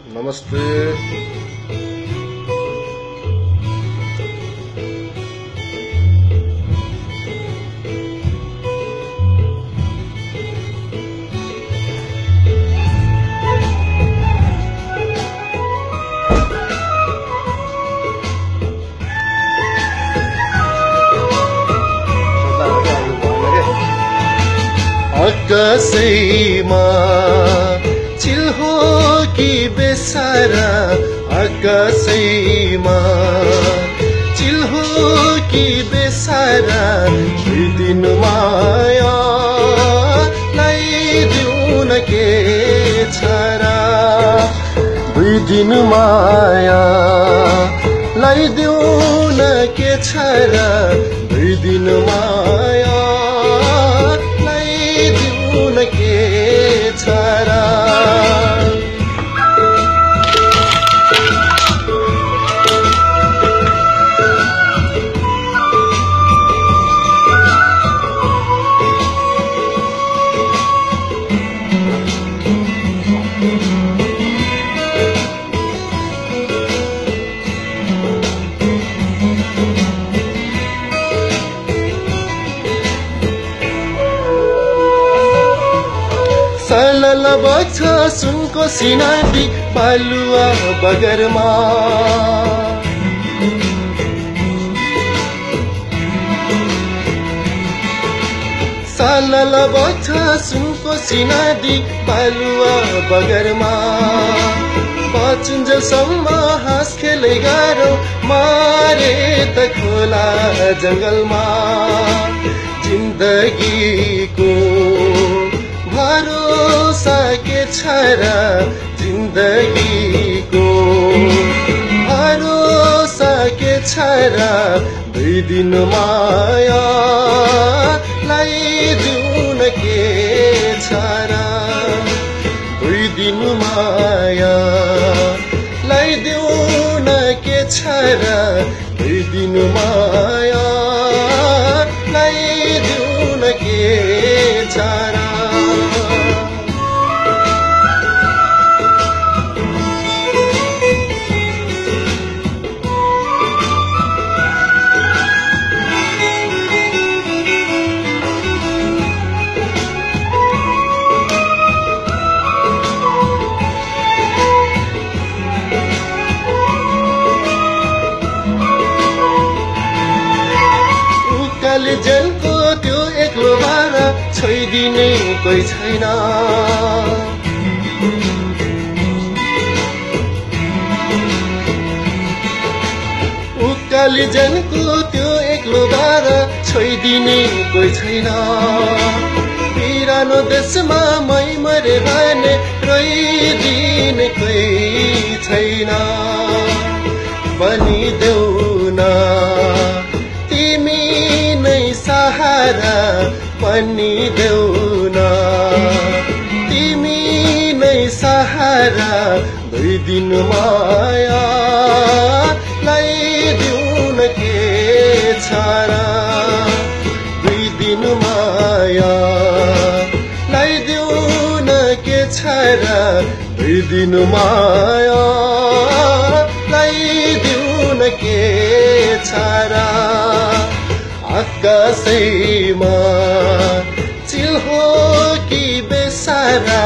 नमस्ते। आकाशैमा चिल हो कि बेसारा, आकाशैमा चिल हो कि बेसारा, दिन माया लगाइदिऊ न के छरा, दुई दिन माया लगाइदिऊ न के छरा, दुई दिन माया के छरा। सलल बग्छ सुनको सिनादी बालुवा बगरमा, सलल बग्छ सुनको सिनादी बालुवा बगरमा, बचुन्जेलसम्म हाँस खेलै गाह्रो मारे त खोला जङ्गलमा, जिन्दगीको भरोसा के छरा, जिन्दगीको भरोसा के छरा, दुई दिन माया लगाइदिऊ न के छरा, दुई दिन माया लगाइदिऊ न के छरा, दुई दिन माया लगाइदिऊ न के छरा। जनको त्यो एक्लो भारा छोइदिने कोही छैन, उकाली जनको त्यो एक्लो भारा छोइदिने कोही छैन, पिरानो देशमा मै मरे भने रोइदिने कोही छैन, बनिदेऊ न तिमी नै सहारा, बनिदेऊ न तिमी नै सहारा, दुई दिन माया लगाइदिऊ न के छरा, दुई दिन माया लगाइदिऊ न के छरा, दुई दिन माया लगाइदिऊ न के छरा। आकाशैमा चिल हो कि बेसारा,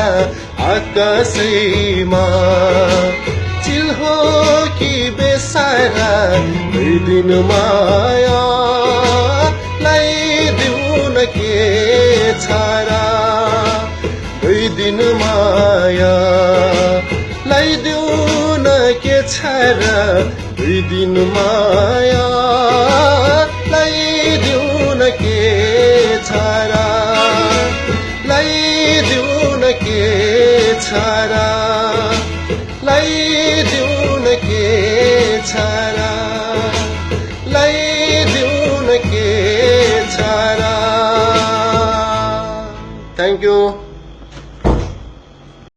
आकाशैमा चिल हो कि बेसारा, दुई दिन माया लगाइदिऊ न के छरा, दुई दिन माया लगाइदिऊ न के छरा, दुई दिन माया लगाइदिऊ न के छरा, लगाइदिऊ न के छरा, लगाइदिऊ न के छरा, लगाइदिऊ न के छरा। Thank you.